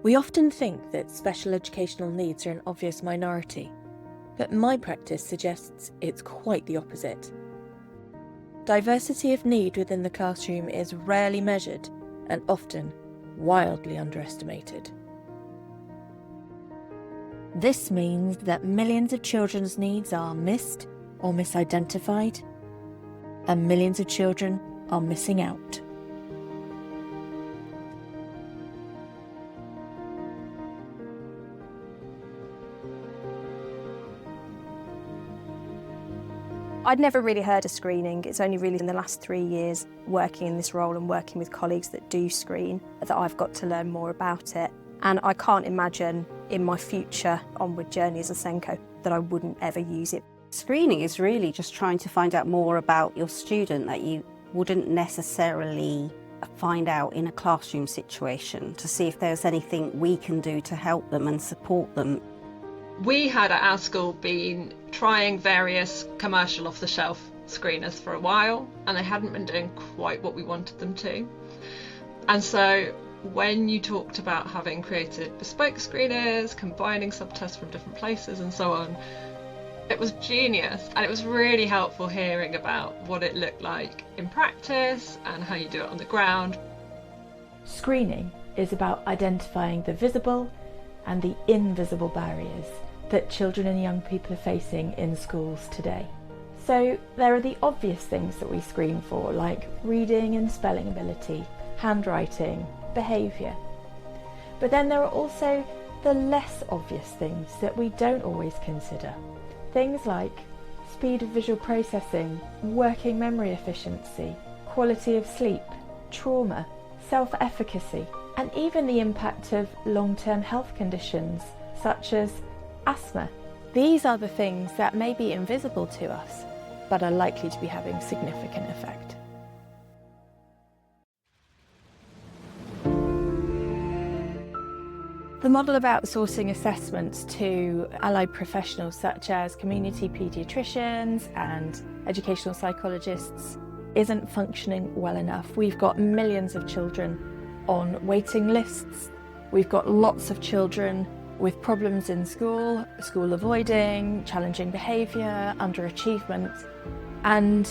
We often think that special educational needs are an obvious minority, but my practice suggests it's quite the opposite. Diversity of need within the classroom is rarely measured and often wildly underestimated. This means that millions of children's needs are missed or misidentified, and millions of children are missing out. I'd never really heard of screening. It's only really in the last 3 years working in this role and working with colleagues that do screen that I've got to learn more about it. And I can't imagine in my future onward journey as a SENCO that I wouldn't ever use it. Screening is really just trying to find out more about your student that you wouldn't necessarily find out in a classroom situation, to see if there's anything we can do to help them and support them. We had at our school been trying various commercial off-the-shelf screeners for a while, and they hadn't been doing quite what we wanted them to. And so when you talked about having created bespoke screeners, combining subtests from different places and so on, it was genius, and it was really helpful hearing about what it looked like in practice and how you do it on the ground. Screening is about identifying the visible and the invisible barriers that children and young people are facing in schools today. So there are the obvious things that we screen for, like reading and spelling ability, handwriting, behaviour. But then there are also the less obvious things that we don't always consider. Things like speed of visual processing, working memory efficiency, quality of sleep, trauma, self-efficacy, and even the impact of long-term health conditions such as asthma. These are the things that may be invisible to us, but are likely to be having significant effect. The model of outsourcing assessments to allied professionals such as community paediatricians and educational psychologists isn't functioning well enough. We've got millions of children on waiting lists. We've got lots of children with problems in school, school avoiding, challenging behaviour, underachievement. And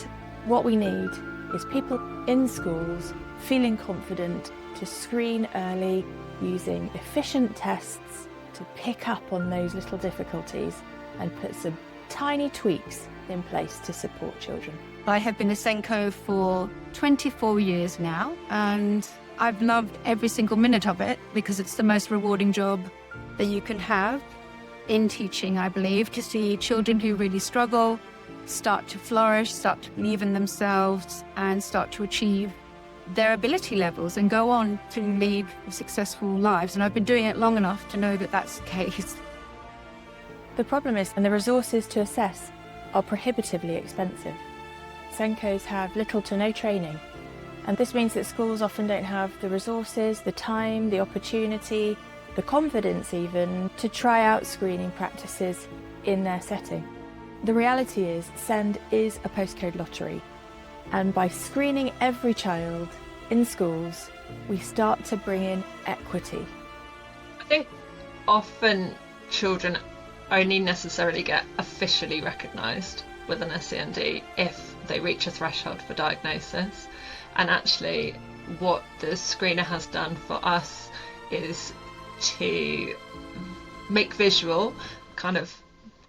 what we need is people in schools feeling confident to screen early, using efficient tests to pick up on those little difficulties and put some tiny tweaks in place to support children. I have been a SENCO for 24 years now, and I've loved every single minute of it because it's the most rewarding job that you can have in teaching, I believe, to see children who really struggle start to flourish, start to believe in themselves, and start to achieve their ability levels and go on to lead successful lives. And I've been doing it long enough to know that that's the case. The problem is, and the resources to assess are prohibitively expensive. SENCos have little to no training, and this means that schools often don't have the resources, the time, the opportunity, the confidence even, to try out screening practices in their setting. The reality is, SEND is a postcode lottery, and by screening every child in schools, we start to bring in equity. I think often children only necessarily get officially recognised with an SEND if they reach a threshold for diagnosis. And actually what the screener has done for us is to make visual, kind of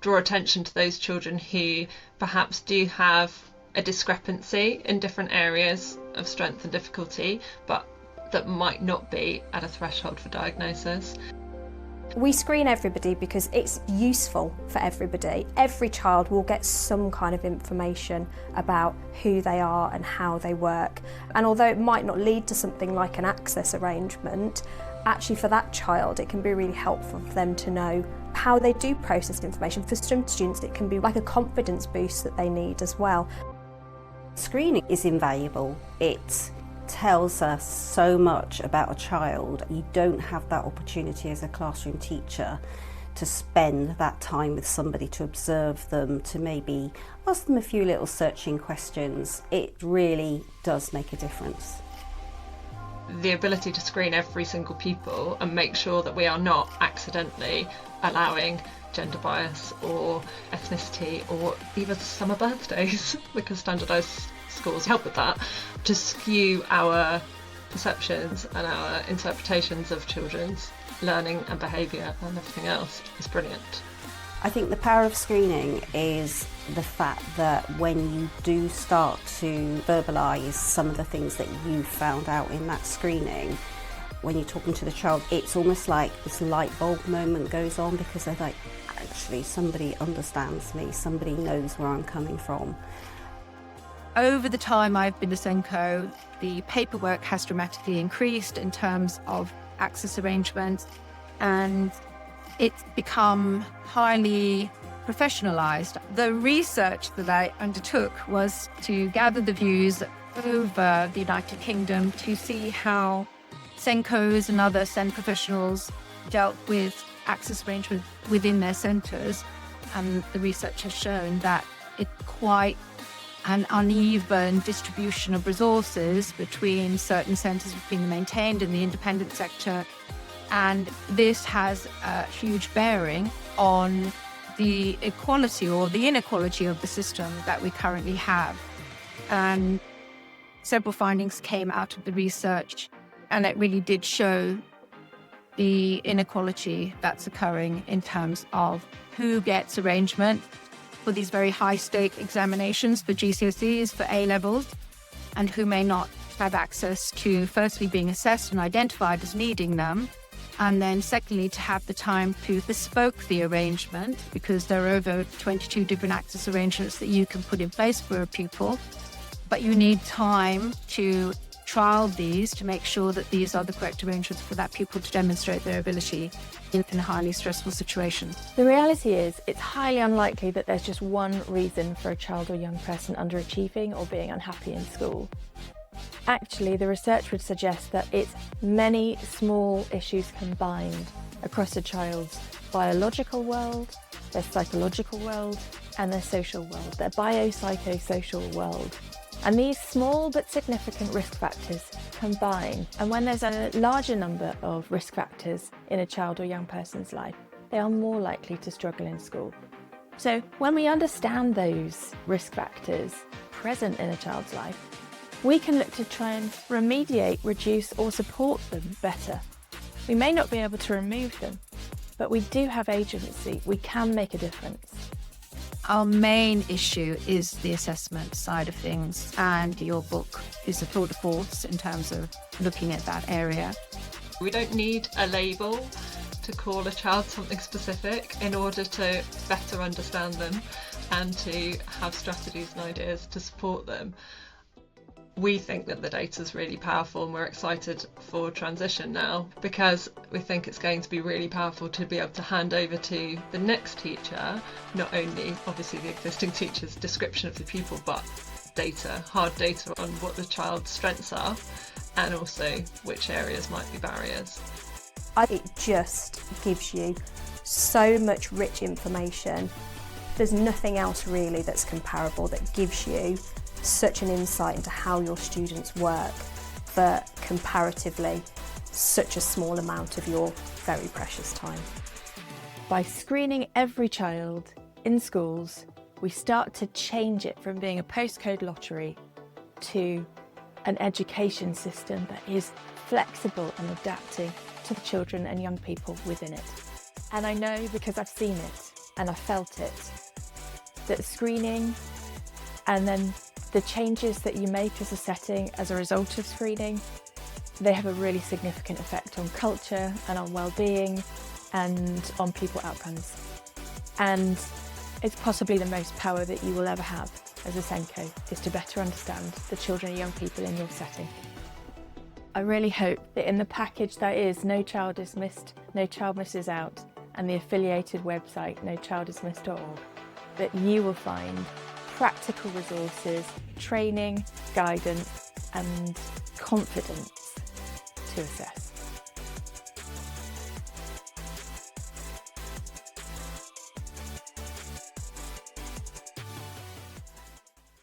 draw attention to those children who perhaps do have a discrepancy in different areas of strength and difficulty, but that might not be at a threshold for diagnosis. We screen everybody because it's useful for everybody. Every child will get some kind of information about who they are and how they work. And although it might not lead to something like an access arrangement, actually for that child it can be really helpful for them to know how they do process information. For some students it can be like a confidence boost that they need as well. Screening is invaluable. It tells us so much about a child. You don't have that opportunity as a classroom teacher to spend that time with somebody, to observe them, to maybe ask them a few little searching questions. It really does make a difference. the ability to screen every single pupil and make sure that we are not accidentally allowing gender bias or ethnicity or even summer birthdays, because standardised schools help with that, to skew our perceptions and our interpretations of children's learning and behaviour and everything else is brilliant. I think the power of screening is the fact that when you do start to verbalise some of the things that you found out in that screening, when you're talking to the child, it's almost like this light bulb moment goes on, because they're like, actually, somebody understands me, somebody knows where I'm coming from. Over the time I've been a SENCO, the paperwork has dramatically increased in terms of access arrangements, and it's become highly professionalised. The research that I undertook was to gather the views over the United Kingdom to see how SENCOs and other SEN professionals dealt with access arrangements within their centres, and the research has shown that it's quite an uneven distribution of resources between certain centres, between the maintained and the independent sector, and this has a huge bearing on the equality or the inequality of the system that we currently have. And several findings came out of the research, and it really did show the inequality that's occurring in terms of who gets arrangement for these very high-stake examinations for GCSEs, for A-levels, and who may not have access to, firstly, being assessed and identified as needing them, and then secondly, to have the time to bespoke the arrangement, because there are over 22 different access arrangements that you can put in place for a pupil, but you need time to trial these to make sure that these are the correct arrangements for that pupil to demonstrate their ability in a highly stressful situation. The reality is, it's highly unlikely that there's just one reason for a child or young person underachieving or being unhappy in school. Actually, the research would suggest that it's many small issues combined across a child's biological world, their psychological world, and their social world, their biopsychosocial world. And these small but significant risk factors combine, and when there's a larger number of risk factors in a child or young person's life, they are more likely to struggle in school. So when we understand those risk factors present in a child's life, we can look to try and remediate, reduce, or support them better. We may not be able to remove them, but we do have agency. We can make a difference. Our main issue is the assessment side of things, and your book is a tour de force in terms of looking at that area. We don't need a label to call a child something specific in order to better understand them and to have strategies and ideas to support them. We think that the data is really powerful, and we're excited for transition now, because we think it's going to be really powerful to be able to hand over to the next teacher not only obviously the existing teacher's description of the pupil, but data, hard data on what the child's strengths are and also which areas might be barriers. It just gives you so much rich information. There's nothing else really that's comparable that gives you such an insight into how your students work for comparatively such a small amount of your very precious time. By screening every child in schools, we start to change it from being a postcode lottery to an education system that is flexible and adapting to the children and young people within it. And I know, because I've seen it and I've felt it, that screening and then the changes that you make as a setting as a result of screening, they have a really significant effect on culture and on well-being and on pupil outcomes. And it's possibly the most power that you will ever have as a SENCO, is to better understand the children and young people in your setting. I really hope that in the package that is No Child is Missed, No Child Misses Out, and the affiliated website nochildismissed.org, that you will find practical resources, training, guidance, and confidence to assess.